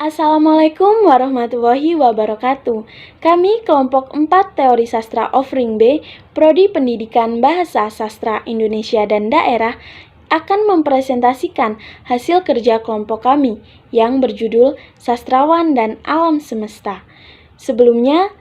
Assalamualaikum warahmatullahi wabarakatuh. Kami kelompok 4 Teori Sastra Offering B, Prodi Pendidikan Bahasa Sastra Indonesia dan Daerah akan mempresentasikan hasil kerja kelompok kami yang berjudul Sastrawan dan Alam Semesta. Sebelumnya,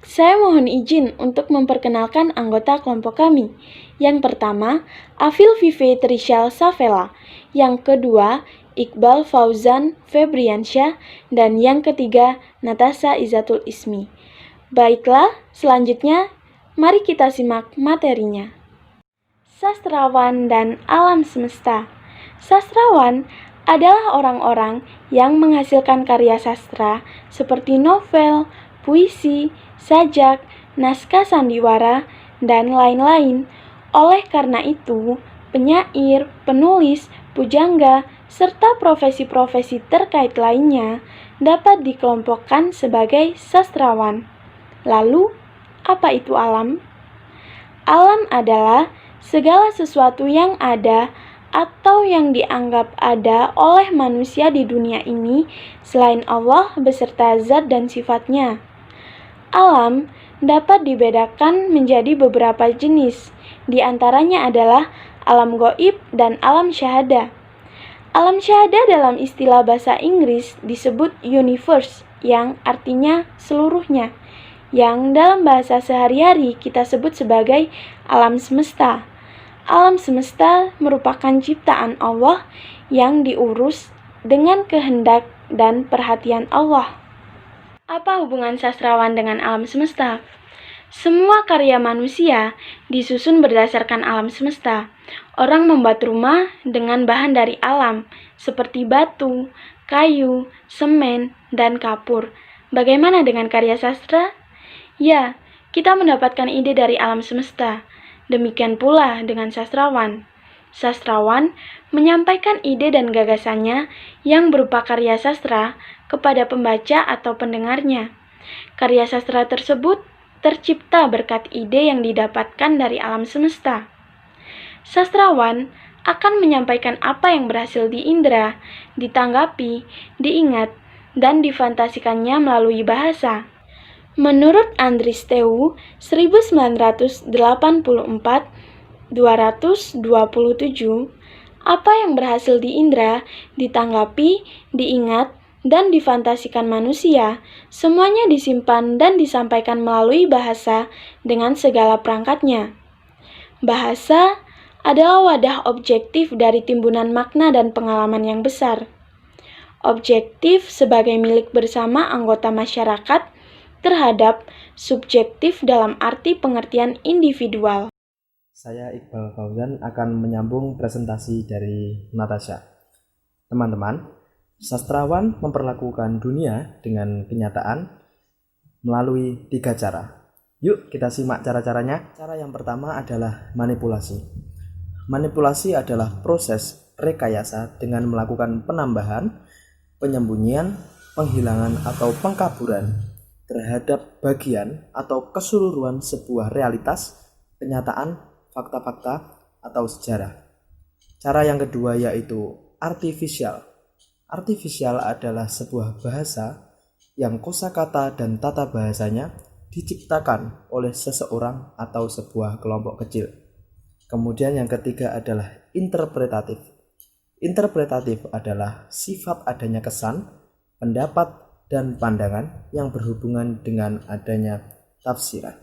saya mohon izin untuk memperkenalkan anggota kelompok kami. Yang pertama, Afil Vive Trishal Savela. Yang kedua, Iqbal Fauzan Febriansyah, dan yang ketiga, Natasha Izatul Ismi. Baiklah, selanjutnya mari kita simak materinya. Sastrawan dan alam semesta. Sastrawan adalah orang-orang yang menghasilkan karya sastra seperti novel, puisi, sajak, naskah sandiwara, dan lain-lain. Oleh karena itu, penyair, penulis, pujangga, serta profesi-profesi terkait lainnya dapat dikelompokkan sebagai sastrawan. Lalu, apa itu alam? Alam adalah segala sesuatu yang ada atau yang dianggap ada oleh manusia di dunia ini selain Allah beserta zat dan sifatnya. Alam dapat dibedakan menjadi beberapa jenis, di antaranya adalah alam gaib dan alam syahada. Alam syahada dalam istilah bahasa Inggris disebut universe, yang artinya seluruhnya, yang dalam bahasa sehari-hari kita sebut sebagai alam semesta. Alam semesta merupakan ciptaan Allah yang diurus dengan kehendak dan perhatian Allah. Apa hubungan sastrawan dengan alam semesta? Semua karya manusia disusun berdasarkan alam semesta. Orang membuat rumah dengan bahan dari alam, seperti batu, kayu, semen, dan kapur. Bagaimana dengan karya sastra? Ya, kita mendapatkan ide dari alam semesta. Demikian pula dengan sastrawan. Sastrawan menyampaikan ide dan gagasannya yang berupa karya sastra kepada pembaca atau pendengarnya. Karya sastra tersebut tercipta berkat ide yang didapatkan dari alam semesta. Sastrawan akan menyampaikan apa yang berhasil diindra, ditanggapi, diingat, dan difantasikannya melalui bahasa. Menurut Andries Theeu, 1984-227, apa yang berhasil diindra, ditanggapi, diingat, dan difantasikan manusia, semuanya disimpan dan disampaikan melalui bahasa dengan segala perangkatnya. Bahasa adalah wadah objektif dari timbunan makna dan pengalaman yang besar. Objektif sebagai milik bersama anggota masyarakat terhadap subjektif dalam arti pengertian individual. Saya Iqbal Fauzan akan menyambung presentasi dari Natasha. Teman-teman, sastrawan memperlakukan dunia dengan kenyataan melalui 3 cara. Yuk kita simak cara-caranya. Cara yang pertama adalah manipulasi. Manipulasi adalah proses rekayasa dengan melakukan penambahan, penyembunyian, penghilangan atau pengkaburan terhadap bagian atau keseluruhan sebuah realitas, kenyataan, fakta-fakta, atau sejarah. Cara yang kedua yaitu artifisial. Artifisial adalah sebuah bahasa yang kosakata dan tata bahasanya diciptakan oleh seseorang atau sebuah kelompok kecil. Kemudian yang ketiga adalah interpretatif. Interpretatif adalah sifat adanya kesan, pendapat, dan pandangan yang berhubungan dengan adanya tafsiran.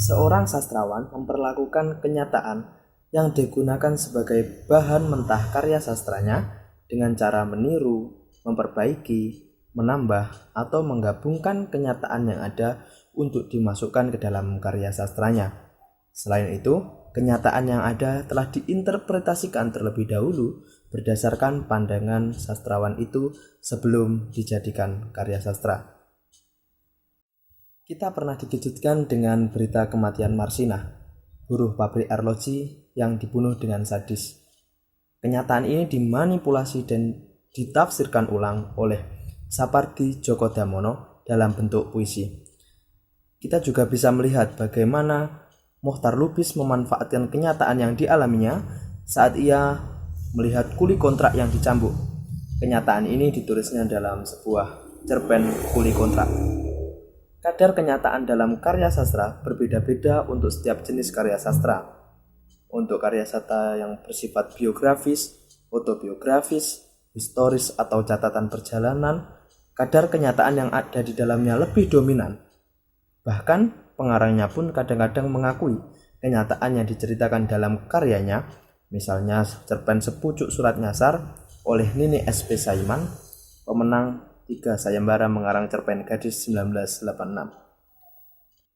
Seorang sastrawan memperlakukan kenyataan yang digunakan sebagai bahan mentah karya sastranya dengan cara meniru, memperbaiki, menambah, atau menggabungkan kenyataan yang ada untuk dimasukkan ke dalam karya sastranya. Selain itu, kenyataan yang ada telah diinterpretasikan terlebih dahulu berdasarkan pandangan sastrawan itu sebelum dijadikan karya sastra. Kita pernah dikejutkan dengan berita kematian Marsinah, buruh pabrik arloji yang dibunuh dengan sadis. Kenyataan ini dimanipulasi dan ditafsirkan ulang oleh Sapardi Djoko Damono dalam bentuk puisi. Kita juga bisa melihat bagaimana Mohtar Lubis memanfaatkan kenyataan yang dialaminya saat ia melihat kuli kontrak yang dicambuk. Kenyataan ini ditulisnya dalam sebuah cerpen kuli kontrak. Kadar kenyataan dalam karya sastra berbeda-beda untuk setiap jenis karya sastra. Untuk karya sastra yang bersifat biografis, autobiografis, historis atau catatan perjalanan, kadar kenyataan yang ada di dalamnya lebih dominan. Bahkan pengarangnya pun kadang-kadang mengakui kenyataan yang diceritakan dalam karyanya, misalnya cerpen Sepucuk Surat Nyasar oleh Nini S.P. Saiman, pemenang 3 sayembara mengarang cerpen Gadis 1986.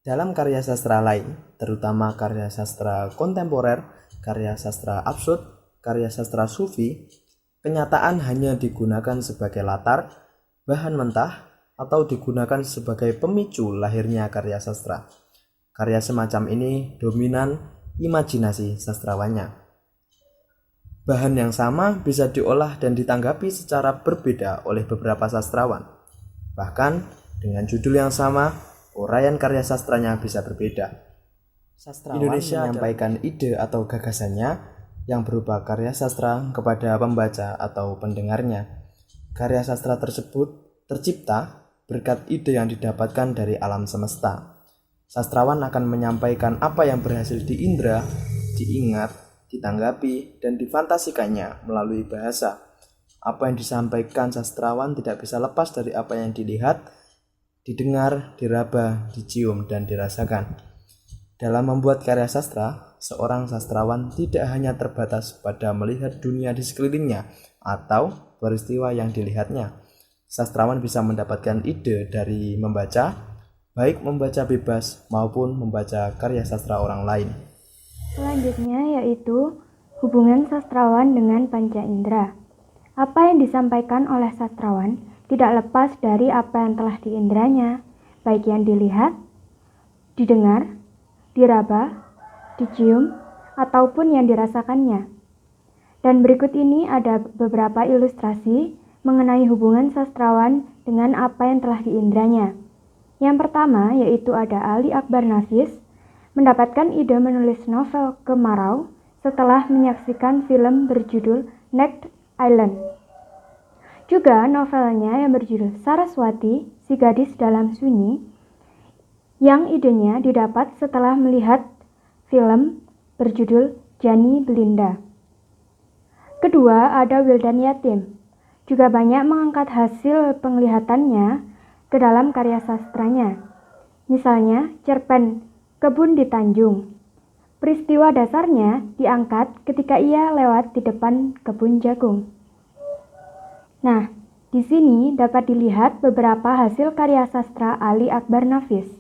Dalam karya sastra lain, terutama karya sastra kontemporer, karya sastra absurd, karya sastra sufi, kenyataan hanya digunakan sebagai latar, bahan mentah, atau digunakan sebagai pemicu lahirnya karya sastra. Karya semacam ini dominan imajinasi sastrawannya. Bahan yang sama bisa diolah dan ditanggapi secara berbeda oleh beberapa sastrawan. Bahkan dengan judul yang sama, uraian karya sastranya bisa berbeda. Sastrawan Indonesia menyampaikan ide atau gagasannya yang berupa karya sastra kepada pembaca atau pendengarnya. Karya sastra tersebut tercipta berkat ide yang didapatkan dari alam semesta. Sastrawan akan menyampaikan apa yang berhasil diindra, diingat, ditanggapi, dan difantasikannya melalui bahasa. Apa yang disampaikan sastrawan tidak bisa lepas dari apa yang dilihat, didengar, diraba, dicium, dan dirasakan. Dalam membuat karya sastra, seorang sastrawan tidak hanya terbatas pada melihat dunia di sekelilingnya atau peristiwa yang dilihatnya. Sastrawan bisa mendapatkan ide dari membaca, baik membaca bebas maupun membaca karya sastra orang lain. Selanjutnya yaitu hubungan sastrawan dengan panca indera. Apa yang disampaikan oleh sastrawan tidak lepas dari apa yang telah diindranya, baik yang dilihat, didengar, diraba, dicium, ataupun yang dirasakannya. Dan berikut ini ada beberapa ilustrasi mengenai hubungan sastrawan dengan apa yang telah diindranya. Yang pertama yaitu ada Ali Akbar Nafis mendapatkan ide menulis novel Kemarau setelah menyaksikan film berjudul Naked Island. Juga novelnya yang berjudul Saraswati, Si Gadis Dalam Sunyi, yang idenya didapat setelah melihat film berjudul Jani Belinda. Kedua ada Wildan Yatim, juga banyak mengangkat hasil penglihatannya ke dalam karya sastranya. Misalnya cerpen Kebun di Tanjung. Peristiwa dasarnya diangkat ketika ia lewat di depan kebun jagung. Nah, di sini dapat dilihat beberapa hasil karya sastra Ali Akbar Nafis.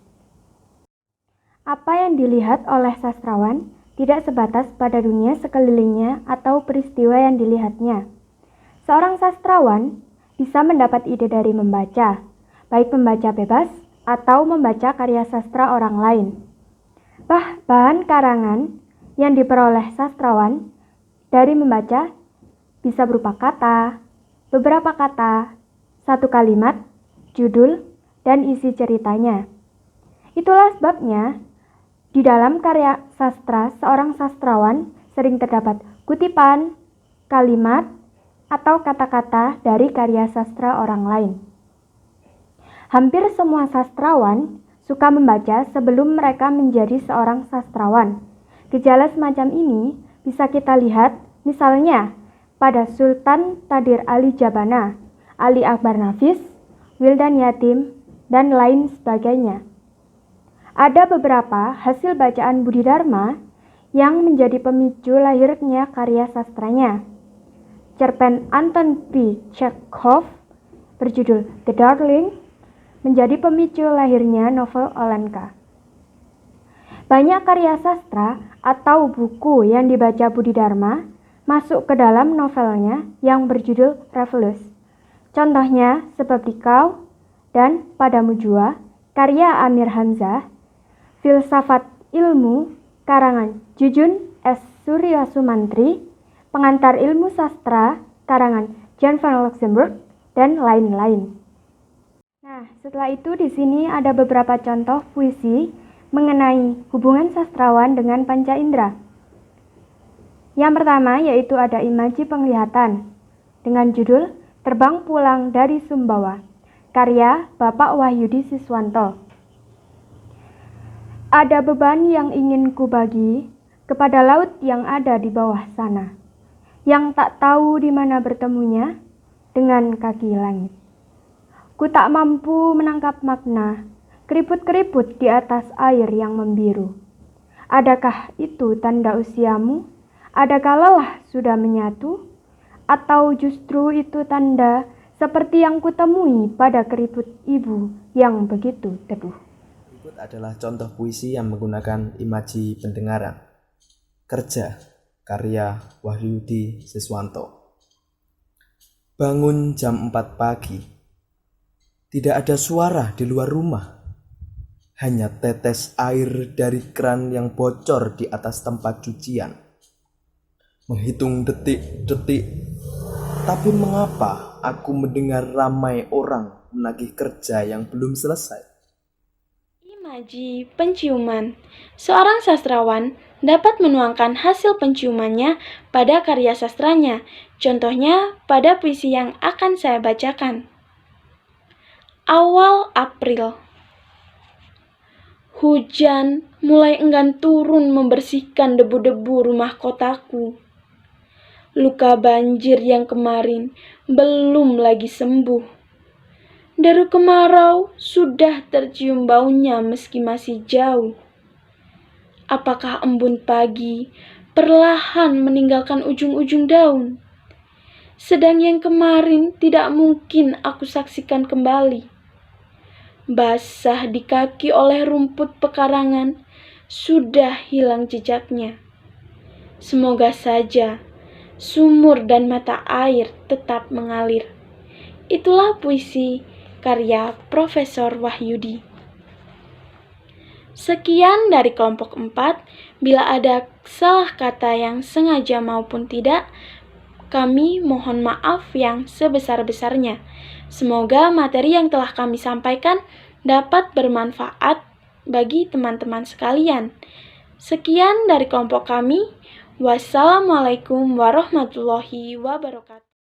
Apa yang dilihat oleh sastrawan tidak sebatas pada dunia sekelilingnya atau peristiwa yang dilihatnya. Seorang sastrawan bisa mendapat ide dari membaca, baik membaca bebas atau membaca karya sastra orang lain. Bahan karangan yang diperoleh sastrawan dari membaca bisa berupa kata, beberapa kata, satu kalimat, judul, dan isi ceritanya. Itulah sebabnya di dalam karya sastra seorang sastrawan sering terdapat kutipan, kalimat, atau kata-kata dari karya sastra orang lain. Hampir semua sastrawan suka membaca sebelum mereka menjadi seorang sastrawan. Gejala semacam ini bisa kita lihat misalnya pada Sultan Tadir Ali Jabana, Ali Akbar Nafis, Wildan Yatim, dan lain sebagainya. Ada beberapa hasil bacaan Budi Dharma yang menjadi pemicu lahirnya karya sastranya. Cerpen Anton P. Chekhov berjudul The Darling menjadi pemicu lahirnya novel Olenka. Banyak karya sastra atau buku yang dibaca Budi Dharma masuk ke dalam novelnya yang berjudul Revelus. Contohnya Sebab Dikau dan Padamu Jua, karya Amir Hamzah, Filsafat Ilmu, karangan Jujun S. Surya Sumantri, Pengantar Ilmu Sastra, karangan Jan van Luxemburg, dan lain-lain. Nah, setelah itu di sini ada beberapa contoh puisi mengenai hubungan sastrawan dengan panca indera. Yang pertama yaitu ada Imaji Penglihatan dengan judul Terbang Pulang dari Sumbawa, karya Bapak Wahyudi Siswanto. Ada beban yang ingin kubagi kepada laut yang ada di bawah sana, yang tak tahu di mana bertemunya dengan kaki langit. Ku tak mampu menangkap makna keriput-keriput di atas air yang membiru. Adakah itu tanda usiamu? Adakah lelah sudah menyatu? Atau justru itu tanda seperti yang kutemui pada keriput ibu yang begitu teduh? Berikut adalah contoh puisi yang menggunakan imaji pendengaran. Kerja, karya Wahyudi Siswanto. Bangun jam 4 pagi. Tidak ada suara di luar rumah. Hanya tetes air dari keran yang bocor di atas tempat cucian. Menghitung detik-detik. Tapi mengapa aku mendengar ramai orang menagih kerja yang belum selesai? Imaji penciuman. Seorang sastrawan dapat menuangkan hasil penciumannya pada karya sastranya. Contohnya pada puisi yang akan saya bacakan. Awal April. Hujan mulai enggan turun membersihkan debu-debu rumah kotaku. Luka banjir yang kemarin belum lagi sembuh. Deru kemarau sudah tercium baunya meski masih jauh. Apakah embun pagi perlahan meninggalkan ujung-ujung daun? Sedang yang kemarin tidak mungkin aku saksikan kembali. Basah di kaki oleh rumput pekarangan, sudah hilang jejaknya. Semoga saja sumur dan mata air tetap mengalir. Itulah puisi karya Profesor Wahyudi. Sekian dari kelompok 4. Bila ada salah kata yang sengaja maupun tidak, kami mohon maaf yang sebesar-besarnya. Semoga materi yang telah kami sampaikan dapat bermanfaat bagi teman-teman sekalian. Sekian dari kelompok kami. Wassalamualaikum warahmatullahi wabarakatuh.